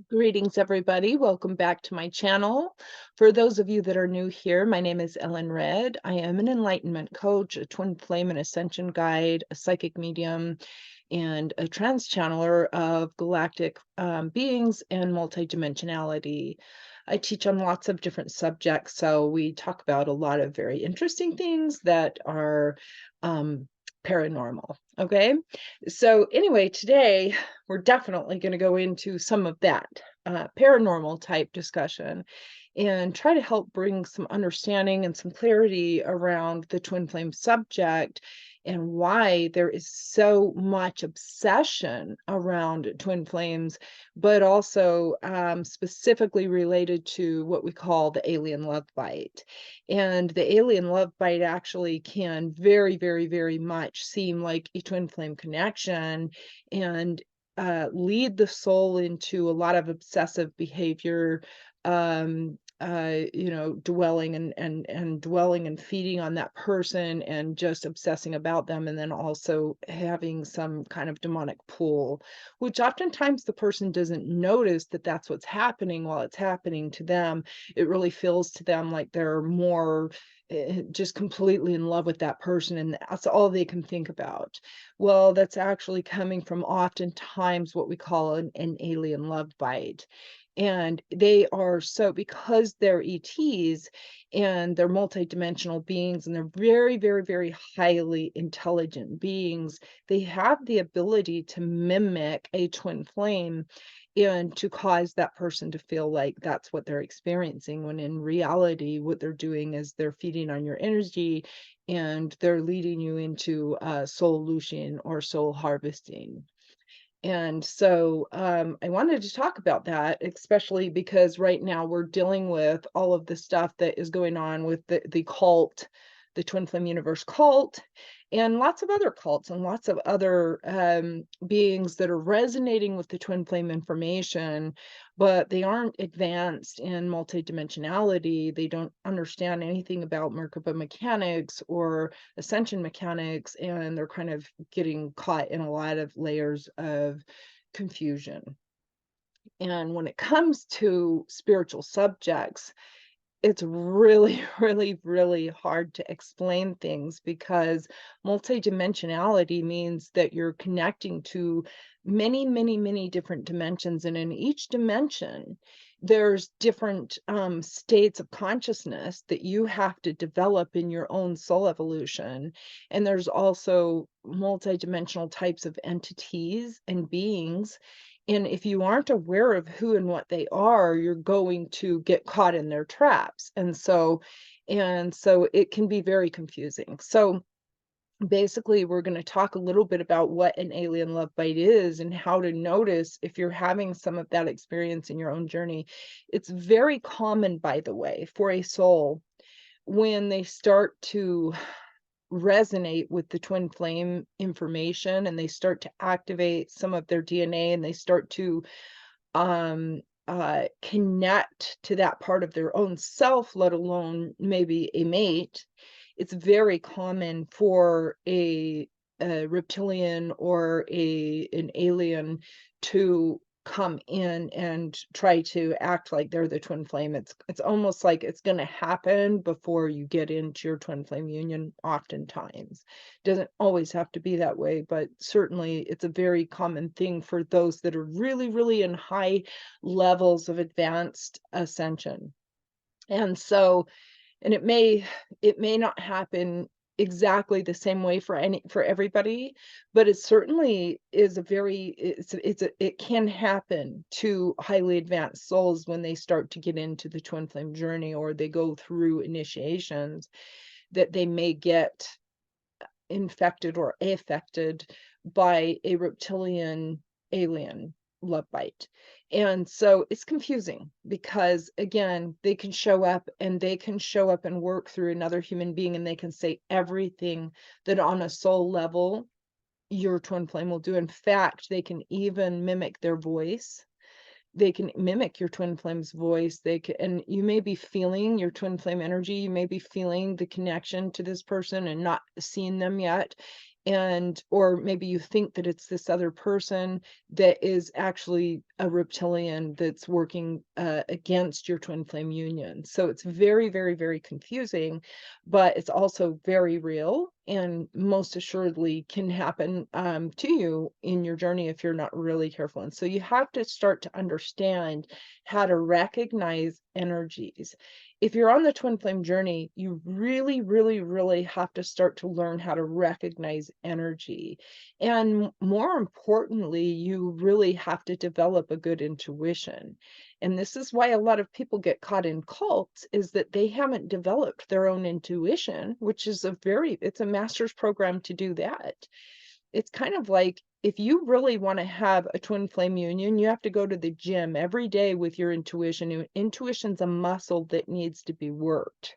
Greetings, everybody. Welcome back to my channel. For those of you that are new here, my name is Ellen Red. I am an enlightenment coach, a twin flame and ascension guide, a psychic medium, and a trans channeler of galactic beings and multidimensionality. I teach on lots of different subjects, so we talk about a lot of very interesting things that are um, paranormal. Okay, so anyway, today we're definitely going to go into some of that paranormal type discussion and try to help bring some understanding and some clarity around the twin flame subject and why there is so much obsession around twin flames, but also specifically related to what we call the alien love bite. And the alien love bite actually can very, very, very much seem like a twin flame connection and lead the soul into a lot of obsessive behavior, dwelling and dwelling and feeding on that person and just obsessing about them, and then also having some kind of demonic pull, which oftentimes the person doesn't notice that that's what's happening while it's happening to them. It really feels to them like they're more just completely in love with that person, and that's all they can think about. Well, that's actually coming from oftentimes what we call an alien love bite. And they are so because they're ETs and they're multidimensional beings and they're very, very, very highly intelligent beings, they have the ability to mimic a twin flame and to cause that person to feel like that's what they're experiencing, when in reality, what they're doing is they're feeding on your energy and they're leading you into soul looting or soul harvesting. And so I wanted to talk about that, especially because right now we're dealing with all of the stuff that is going on with the cult, the Twin Flame Universe cult, and lots of other cults and lots of other beings that are resonating with the Twin Flame information, but they aren't advanced in multidimensionality. They don't understand anything about Merkaba mechanics or ascension mechanics, and they're kind of getting caught in a lot of layers of confusion. And when it comes to spiritual subjects, it's really, really, really hard to explain things because multidimensionality means that you're connecting to many, many, many different dimensions. And in each dimension, there's different states of consciousness that you have to develop in your own soul evolution. And there's also multidimensional types of entities and beings, and if you aren't aware of who and what they are, you're going to get caught in their traps. And so it can be very confusing. So basically, we're going to talk a little bit about what an alien love bite is and how to notice if you're having some of that experience in your own journey. It's very common, by the way, for a soul when they start to resonate with the twin flame information and they start to activate some of their DNA and they start to connect to that part of their own self, let alone maybe a mate. It's very common for a reptilian or an alien to come in and try to act like they're the twin flame. It's almost like it's going to happen before you get into your twin flame union. Oftentimes, doesn't always have to be that way, but certainly it's a very common thing for those that are really, really in high levels of advanced ascension. And so, and it may not happen exactly the same way for everybody, but it certainly is a very it can happen to highly advanced souls when they start to get into the twin flame journey or they go through initiations, that they may get infected or affected by a reptilian alien love bite. And so it's confusing because again, they can show up and work through another human being and they can say everything that on a soul level your twin flame will do. In fact, they can even mimic their voice. They can mimic your twin flame's voice. They can, and you may be feeling your twin flame energy. You may be feeling the connection to this person and not seeing them yet. and or maybe you think that it's this other person that is actually a reptilian that's working against your twin flame union. So it's very, very, very confusing, but it's also very real and most assuredly can happen to you in your journey if you're not really careful. And so you have to start to understand how to recognize energies. If you're on the twin flame journey, you really, really, really have to start to learn how to recognize energy. And more importantly, you really have to develop a good intuition. And this is why a lot of people get caught in cults, is that they haven't developed their own intuition, which is it's a master's program to do that. It's kind of like if you really want to have a twin flame union, you have to go to the gym every day with your intuition. Intuition's a muscle that needs to be worked.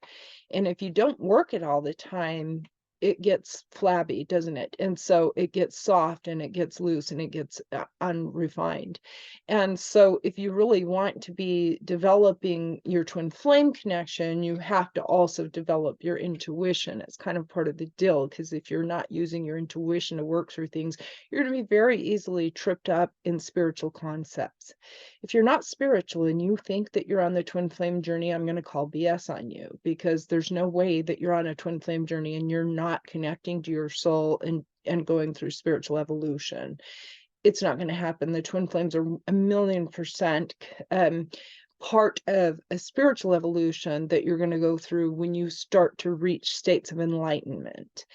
And if you don't work it all the time, it gets flabby, doesn't it? And so it gets soft and it gets loose and it gets unrefined. And so if you really want to be developing your twin flame connection, you have to also develop your intuition. It's kind of part of the deal, because if you're not using your intuition to work through things, you're going to be very easily tripped up in spiritual concepts. If you're not spiritual and you think that you're on the twin flame journey, I'm going to call BS on you, because there's no way that you're on a twin flame journey and you're not connecting to your soul and going through spiritual evolution. It's not going to happen. The twin flames are 1,000,000% part of a spiritual evolution that you're going to go through when you start to reach states of enlightenment.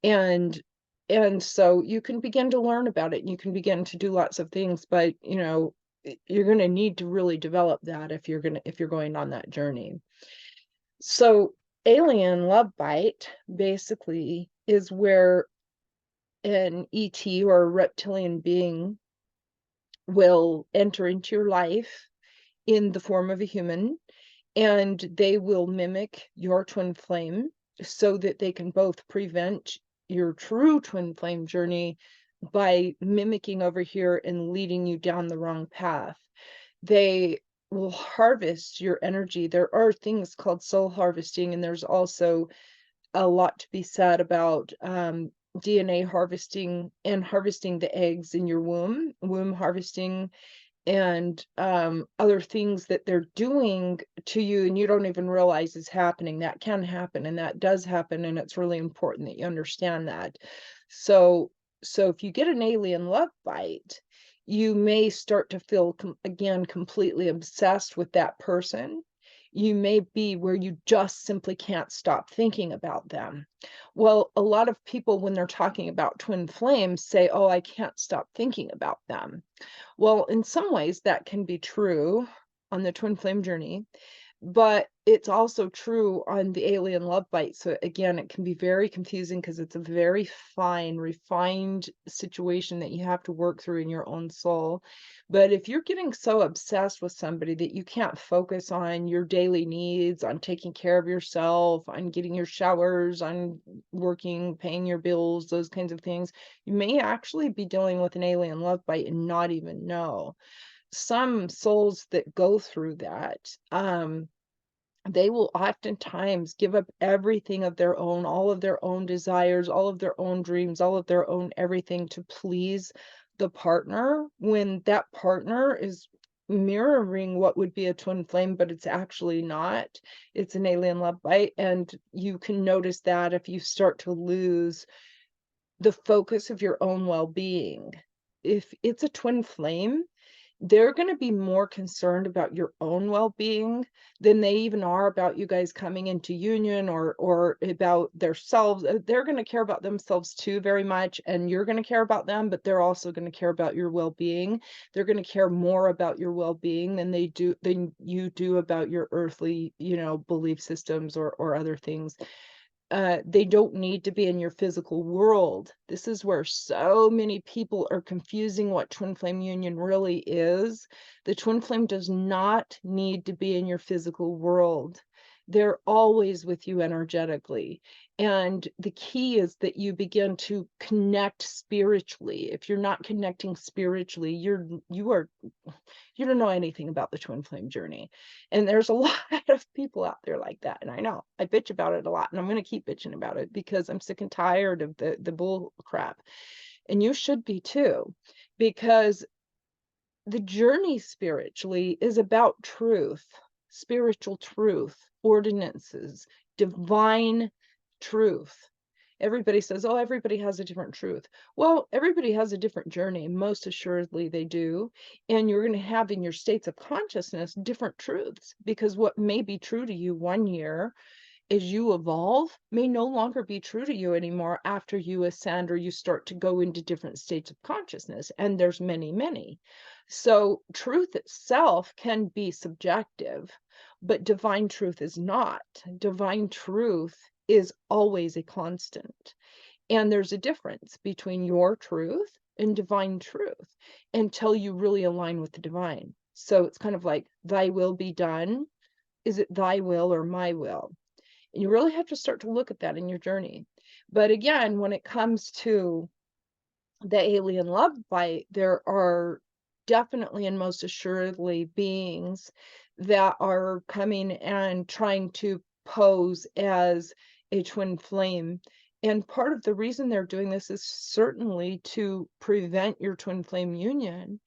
And so you can begin to learn about it and you can begin to do lots of things, but you're going to need to really develop that if you're going on that journey. So alien love bite basically is where an ET or a reptilian being will enter into your life in the form of a human, and they will mimic your twin flame so that they can both prevent your true twin flame journey by mimicking over here and leading you down the wrong path. They will harvest your energy. There are things called soul harvesting, and there's also a lot to be said about DNA harvesting and harvesting the eggs in your womb harvesting, and other things that they're doing to you and you don't even realize is happening. That can happen and that does happen, and it's really important that you understand that. So if you get an alien love bite, you may start to feel again completely obsessed with that person. You may be where you just simply can't stop thinking about them. Well, a lot of people, when they're talking about twin flames, say, oh, I can't stop thinking about them. Well, in some ways that can be true on the twin flame journey, but it's also true on the alien love bite. So again, it can be very confusing because it's a very fine, refined situation that you have to work through in your own soul. But if you're getting so obsessed with somebody that you can't focus on your daily needs, on taking care of yourself, on getting your showers, on working, paying your bills, those kinds of things, you may actually be dealing with an alien love bite and not even know. Some souls that go through that, they will oftentimes give up everything of their own, all of their own desires, all of their own dreams, all of their own everything to please the partner, when that partner is mirroring what would be a twin flame, but it's actually not. It's an alien love bite. And you can notice that if you start to lose the focus of your own well-being. If it's a twin flame, they're going to be more concerned about your own well-being than they even are about you guys coming into union or about themselves. They're going to care about themselves too very much, and you're going to care about them, but they're also going to care about your well-being. They're going to care more about your well-being than you do about your earthly, belief systems or other things. They don't need to be in your physical world. This is where so many people are confusing what twin flame union really is. The twin flame does not need to be in your physical world. They're always with you energetically. And the key is that you begin to connect spiritually. If you're not connecting spiritually, you don't know anything about the twin flame journey. And there's a lot of people out there like that. And I know I bitch about it a lot, and I'm going to keep bitching about it because I'm sick and tired of the bull crap. And you should be too, because the journey spiritually is about truth, spiritual truth, ordinances, divine truth. Everybody says, oh, everybody has a different truth. Well, everybody has a different journey. Most assuredly, they do. And you're going to have in your states of consciousness different truths, because what may be true to you one year as you evolve may no longer be true to you anymore after you ascend or you start to go into different states of consciousness. And there's many, many. So truth itself can be subjective, but divine truth is not. Divine truth is always a constant. And there's a difference between your truth and divine truth until you really align with the divine. So it's kind of like, thy will be done. Is it thy will or my will? And you really have to start to look at that in your journey. But again, when it comes to the alien love bite, there are definitely and most assuredly beings that are coming and trying to pose as a twin flame. And part of the reason they're doing this is certainly to prevent your twin flame union,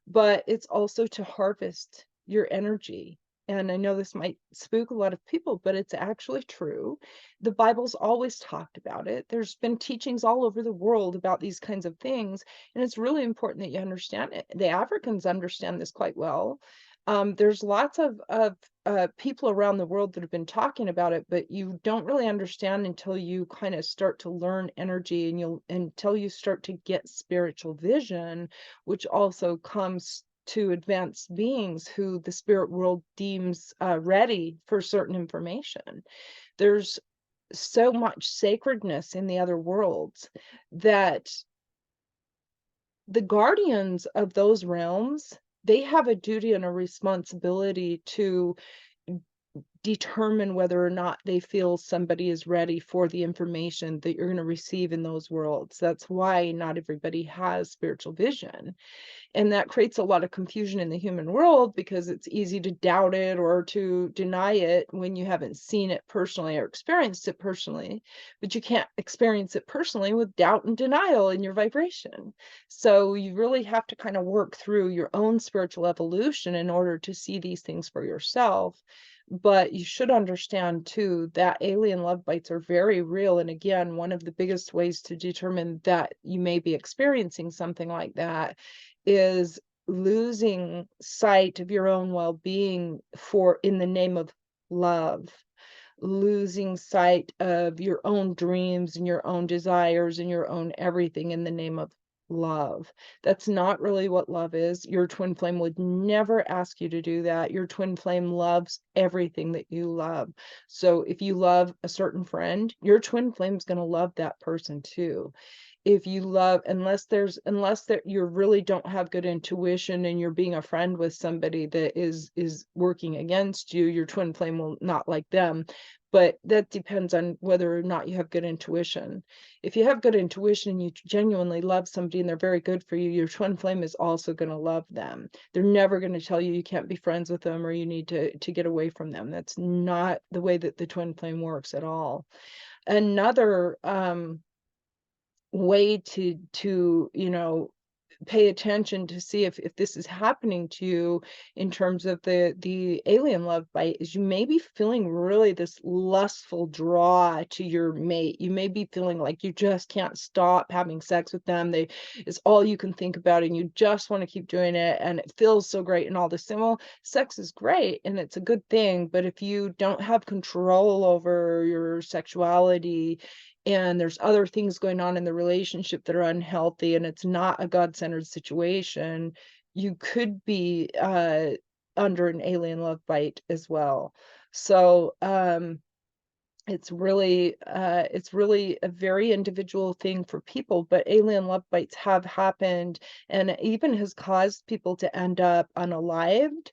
but it's also to harvest your energy. And I know this might spook a lot of people, but it's actually true. The Bible's always talked about it. There's been teachings all over the world about these kinds of things, and it's really important that you understand it. The Africans understand this quite well. There's lots of people around the world that have been talking about it, but you don't really understand until you kind of start to learn energy, and until you start to get spiritual vision, which also comes to advanced beings who the spirit world deems ready for certain information. There's so much sacredness in the other worlds that the guardians of those realms, they have a duty and a responsibility to determine whether or not they feel somebody is ready for the information that you're going to receive in those worlds. That's why not everybody has spiritual vision. And that creates a lot of confusion in the human world because it's easy to doubt it or to deny it when you haven't seen it personally or experienced it personally. But you can't experience it personally with doubt and denial in your vibration. So you really have to kind of work through your own spiritual evolution in order to see these things for yourself. But you should understand too that alien love bites are very real. And again, one of the biggest ways to determine that you may be experiencing something like that is losing sight of your own well-being for in the name of love, losing sight of your own dreams and your own desires and your own everything in the name of love. That's not really what love is. Your twin flame would never ask you to do that. Your twin flame loves everything that you love. So if you love a certain friend, your twin flame is going to love that person too. If you love, unless that you really don't have good intuition and you're being a friend with somebody that is working against you, your twin flame will not like them. But that depends on whether or not you have good intuition. If you have good intuition and you genuinely love somebody and they're very good for you, your twin flame is also going to love them. They're never going to tell you you can't be friends with them or you need to get away from them. That's not the way that the twin flame works at all. Another way to pay attention to see if this is happening to you in terms of the alien love bite is you may be feeling really this lustful draw to your mate. You may be feeling like you just can't stop having sex with them. It's all you can think about and you just want to keep doing it and it feels so great and all this. And well, sex is great and it's a good thing, but if you don't have control over your sexuality and there's other things going on in the relationship that are unhealthy and it's not a God-centered situation, you could be under an alien love bite as well. So it's really a very individual thing for people, but alien love bites have happened and it even has caused people to end up unalived.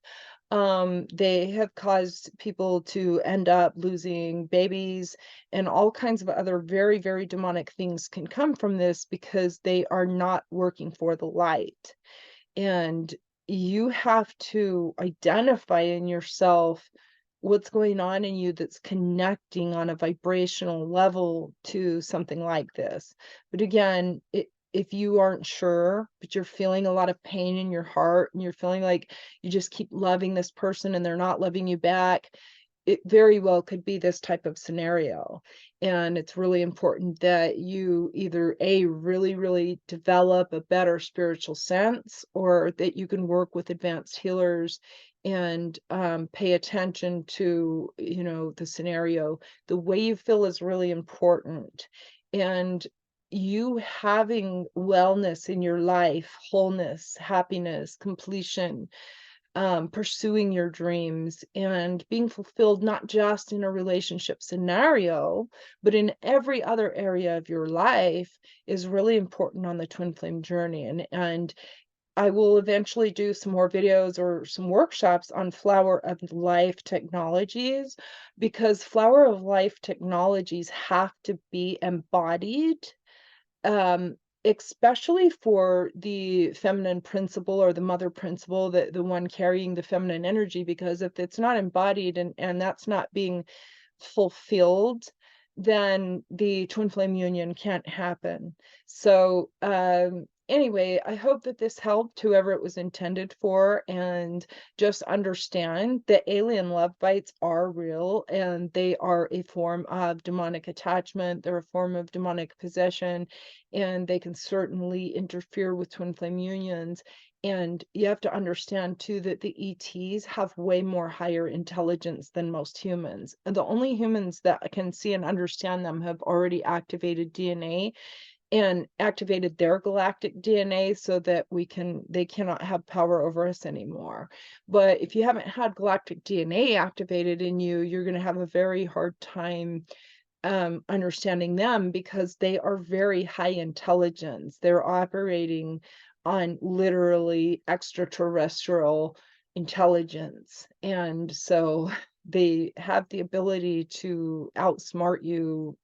They have caused people to end up losing babies, and all kinds of other very, very demonic things can come from this because they are not working for the light. And you have to identify in yourself what's going on in you that's connecting on a vibrational level to something like this. But again, if you aren't sure, but you're feeling a lot of pain in your heart and you're feeling like you just keep loving this person and they're not loving you back, it very well could be this type of scenario. And it's really important that you either A, really, really develop a better spiritual sense, or that you can work with advanced healers and pay attention to, the scenario. The way you feel is really important. And you having wellness in your life, wholeness, happiness, completion, pursuing your dreams and being fulfilled, not just in a relationship scenario, but in every other area of your life, is really important on the twin flame journey. And I will eventually do some more videos or some workshops on flower of life technologies, because flower of life technologies have to be embodied, um, especially for the feminine principle or the mother principle, the one carrying the feminine energy, because if it's not embodied and that's not being fulfilled, then the twin flame union can't happen. So, anyway, I hope that this helped whoever it was intended for, and just understand that alien love bites are real and they are a form of demonic attachment. They're a form of demonic possession, and they can certainly interfere with twin flame unions. And you have to understand too that the ETs have way more higher intelligence than most humans. And the only humans that can see and understand them have already activated DNA and activated their galactic DNA so that they cannot have power over us anymore. But if you haven't had galactic DNA activated in you, you're going to have a very hard time understanding them, because they are very high intelligence. They're operating on literally extraterrestrial intelligence. And so they have the ability to outsmart you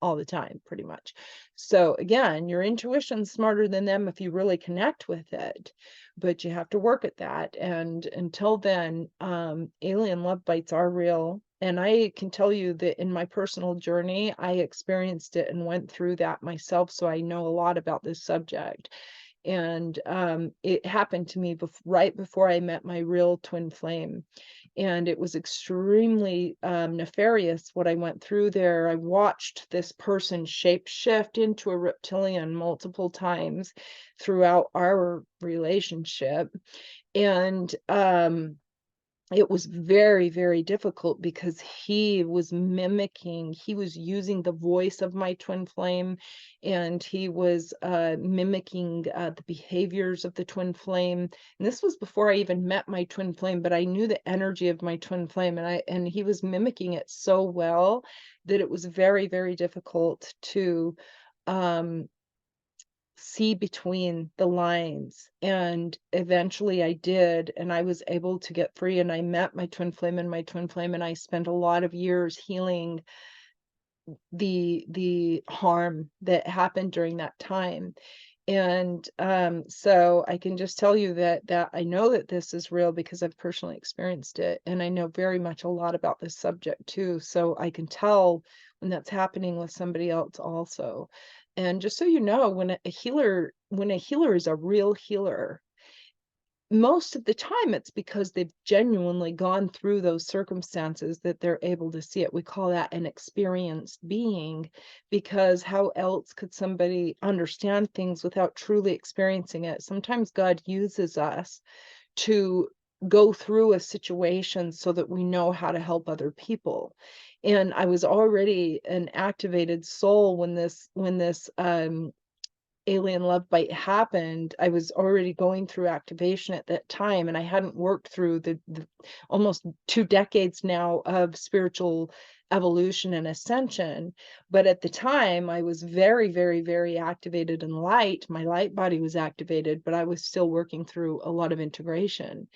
all the time, pretty much. So again, your intuition's smarter than them if you really connect with it, but you have to work at that. And until then, alien love bites are real. And I can tell you that in my personal journey, I experienced it and went through that myself. So I know a lot about this subject. And it happened to me right before I met my real twin flame, and it was extremely nefarious what I went through there. I watched this person shape shift into a reptilian multiple times throughout our relationship, and it was very, very difficult because he was using the voice of my twin flame, and he was mimicking the behaviors of the twin flame. And this was before I even met my twin flame, but I knew the energy of my twin flame, and he was mimicking it so well that it was very, very difficult to um see between the lines. And eventually I did, and I was able to get free, and I met my twin flame, and I spent a lot of years healing the harm that happened during that time. And so I can just tell you that I know that this is real because I've personally experienced it, and I know very much a lot about this subject too. So I can tell when that's happening with somebody else also. And just so you know, when a healer is a real healer, most of the time it's because they've genuinely gone through those circumstances that they're able to see it. We call that an experienced being, because how else could somebody understand things without truly experiencing it? Sometimes God uses us to go through a situation so that we know how to help other people. And I was already an activated soul when this alien love bite happened. I was already going through activation at that time, and I hadn't worked through the almost 2 decades now of spiritual evolution and ascension. But at the time, I was very, very, very activated in light. My light body was activated, but I was still working through a lot of integration.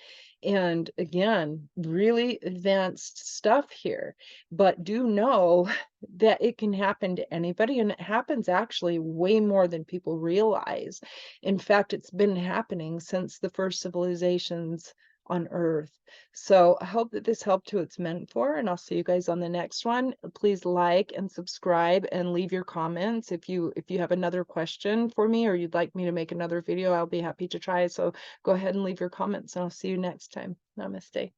And again, really advanced stuff here. But do know that it can happen to anybody, and it happens actually way more than people realize. In fact, it's been happening since the first civilizations on Earth. So I hope that this helped who it's meant for, and I'll see you guys on the next one. Please like and subscribe and leave your comments. If you have another question for me or you'd like me to make another video, I'll be happy to try. So go ahead and leave your comments and I'll see you next time. Namaste.